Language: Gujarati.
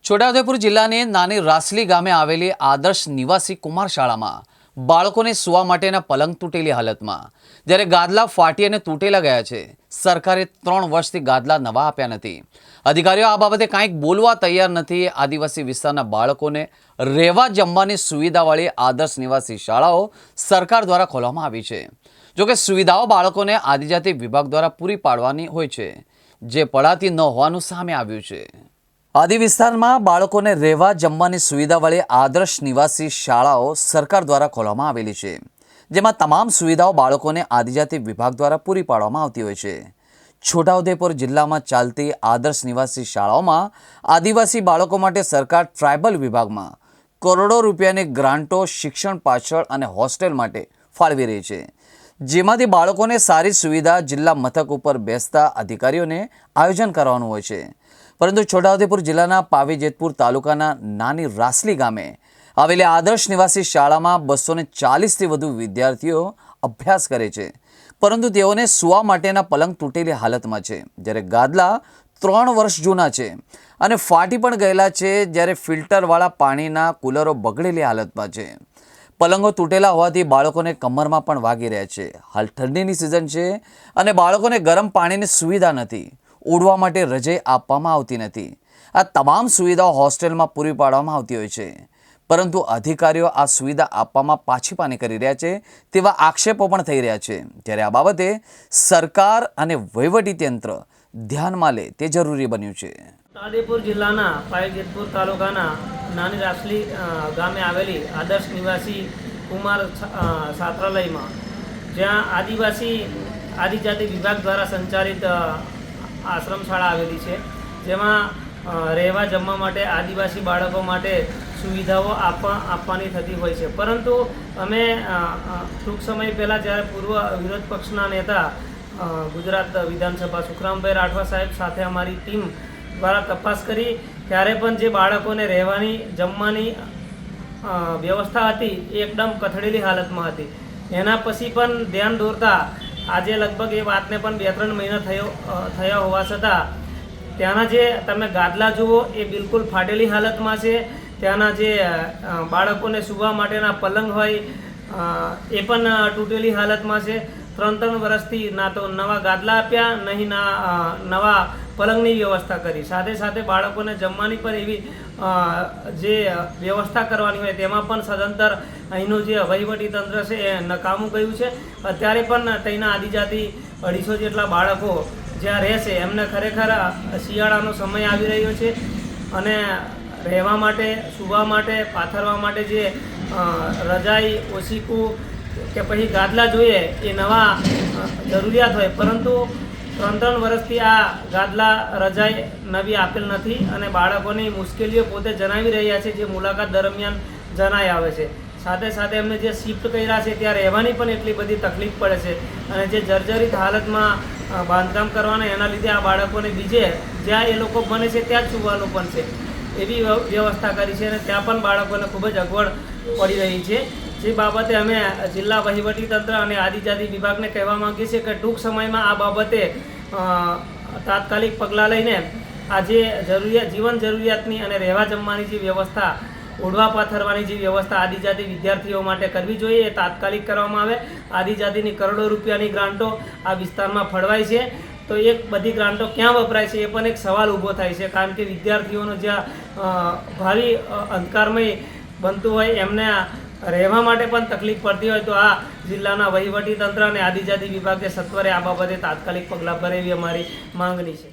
છોટાઉદેપુર જિલ્લાની નાની રાસલી ગામે આવેલી આદર્શ નિવાસી કુમાર શાળામાં બાળકોને સૂવા માટેના પલંગ તૂટેલી હાલતમાં, જ્યારે ગાદલા ફાટી અને તૂટેલા ગયા છે. સરકારે 3 વર્ષથી ગાદલા નવા આપ્યા નથી. અધિકારીઓ આ બાબતે કાંઈક બોલવા તૈયાર નથી. આદિવાસી વિસ્તારના બાળકોને રહેવા જમવાની સુવિધાવાળી આદર્શ નિવાસી શાળાઓ સરકાર દ્વારા ખોલવામાં આવી છે. જોકે સુવિધાઓ બાળકોને આદિજાતિ વિભાગ દ્વારા પૂરી પાડવાની હોય છે, જે પડાતી ન હોવાનું સામે આવ્યું છે. આદિ વિસ્તારમાં બાળકોને રહેવા જમવાની સુવિધાવાળી આદર્શ નિવાસી શાળાઓ સરકાર દ્વારા ખોલવામાં આવેલી છે, જેમાં તમામ સુવિધાઓ બાળકોને આદિજાતિ વિભાગ દ્વારા પૂરી પાડવામાં આવતી હોય છે. છોટાઉદેપુર જિલ્લામાં ચાલતી આદર્શ નિવાસી શાળાઓમાં આદિવાસી બાળકો માટે સરકાર ટ્રાઇબલ વિભાગમાં કરોડો રૂપિયાની ગ્રાન્ટો શિક્ષણ પાછળ અને હોસ્ટેલ માટે ફાળવી રહી છે, જેમાંથી બાળકોને સારી સુવિધા જિલ્લા મથક ઉપર બેસતા અધિકારીઓને આયોજન કરવાનું હોય છે. પરંતુ છોટાઉદેપુર જિલ્લાના પાવીજેતપુર તાલુકાના નાની રાસલી ગામે આવેલી આદર્શ નિવાસી શાળામાં 240થી વધુ વિદ્યાર્થીઓ અભ્યાસ કરે છે, પરંતુ તેઓને સૂવા માટેના પલંગ તૂટેલી હાલતમાં છે, જ્યારે ગાદલા 3 વર્ષ જૂના છે અને ફાટી પણ ગયેલા છે, જ્યારે ફિલ્ટરવાળા પાણીના કુલરો બગડેલી હાલતમાં છે. પલંગો તૂટેલા હોવાથી બાળકોને કમરમાં પણ વાગી રહ્યા છે. હાલ ઠંડીની સિઝન છે અને બાળકોને ગરમ પાણીની સુવિધા નથી. ઉડવા માટે રજાઈ આપવામાં આવતી નથી. આ તમામ સુવિધાઓ હોસ્ટેલમાં પૂરી પાડવામાં આવતી હોય છે, પરંતુ અધિકારીઓ આ સુવિધા આપવામાં પાછીપાની કરી રહ્યા છે તેવા આક્ષેપો પણ થઈ રહ્યા છે. ત્યારે આ બાબતે સરકાર અને વહીવટીતંત્ર ધ્યાનમાં લે તે જરૂરી બન્યું છે. છોટાઉદેપુર જિલ્લાના પાવીજેતપુર તાલુકાના નાની રાસલી ગામે આવેલી આદર્શ નિવાસી કુમાર છાત્રાલયમાં, જ્યાં આદિજાતિ વિભાગ દ્વારા સંચાલિત આશ્રમ શાળા આવેલી છે, જેમાં રહેવા જમવા માટે આદિવાસી બાળકો માટે સુવિધાઓ આપવાની થતી હોય છે. પરંતુ અમે ટૂંક સમય પહેલાં જ્યારે પૂર્વ વિરોધ પક્ષના નેતા ગુજરાત વિધાનસભા સુખરામભાઈ રાઠવા સાહેબ સાથે અમારી ટીમ દ્વારા તપાસ કરી, ત્યારે પણ જે બાળકોને રહેવાની જમવાની વ્યવસ્થા હતી એ એકદમ કથળેલી હાલતમાં હતી. એના પછી પણ ધ્યાન દોરતા આજે લગભગ એ વાતને પણ 2-3 મહિના થયા હોવા છતાં ત્યાંના જે તમે ગાદલા જુઓ એ બિલકુલ ફાટેલી હાલતમાં છે. ત્યાંના જે બાળકોને સૂવા માટેના પલંગ હોય એ પણ તૂટેલી હાલતમાં છે. 3 વર્ષથી ના તો નવા ગાદલા આપ્યા, નહીં નવા પલંગની વ્યવસ્થા કરી. સાથે સાથે બાળકોને જમવાની પણ એવી જે વ્યવસ્થા કરવાની હોય તેમાં પણ સદંતર અહીંનું જે વહીવટી તંત્ર છે એ નકામું ગયું છે. અત્યારે પણ ત્યાંના આદિજાતિ 250 જેટલા બાળકો જ્યાં રહેશે એમને ખરેખર શિયાળાનો સમય આવી રહ્યો છે અને રહેવા માટે, સૂવા માટે, પાથરવા માટે જે રજાઈ, ઓશીકું કે પછી ગાદલા જોઈએ એ નવા જરૂરિયાત હોય, પરંતુ 3 વર્ષથી આ ગાદલા રજાઈ નવી આપેલ નથી અને બાળકોની મુશ્કેલીઓ પોતે જણાવી રહ્યા છે, જે મુલાકાત દરમિયાન જણાઈ આવે છે. સાથે સાથે એમને જે શિફ્ટ કર્યા છે ત્યાં રહેવાની પણ એટલી બધી તકલીફ પડે છે અને જે જર્જરિત હાલતમાં બાંધકામ કરવાના એના લીધે આ બાળકોને બીજે જ્યાં એ લોકો બને છે ત્યાં જ સૂવાનું પણ છે એવી વ્યવસ્થા કરી છે અને ત્યાં પણ બાળકોને ખૂબ જ અગવડ પડી રહી છે. જે બાબતે અમે જિલ્લા વહીવટીતંત્ર અને આદિજાતિ વિભાગને કહેવા માંગીએ છીએ કે ટૂંક સમયમાં આ બાબતે તાત્કાલિક પગલાં લઈને આ જે જીવન જરૂરિયાતની અને રહેવા જમવાની જે વ્યવસ્થા, ઓઢવા પાથરવાની જે વ્યવસ્થા આદિજાતિ વિદ્યાર્થીઓ માટે કરવી જોઈએ એ તાત્કાલિક કરવામાં આવે. આદિજાતિની કરોડો રૂપિયાની ગ્રાન્ટો આ વિસ્તારમાં ફળવાય છે, તો એ બધી ગ્રાન્ટો ક્યાં વપરાય છે એ પણ એક સવાલ ઊભો થાય છે, કારણ કે વિદ્યાર્થીઓનો જ્યાં ભાવિ અંધકારમય બનતું હોય એમને રહેવા માટે પણ તકલીફ પડતી હોય, તો આ જિલ્લાના વહીવટીતંત્ર અને આદિજાતિ વિભાગે સત્વરે આ બાબતે તાત્કાલિક પગલાં ભરે એવી અમારી માંગણી છે.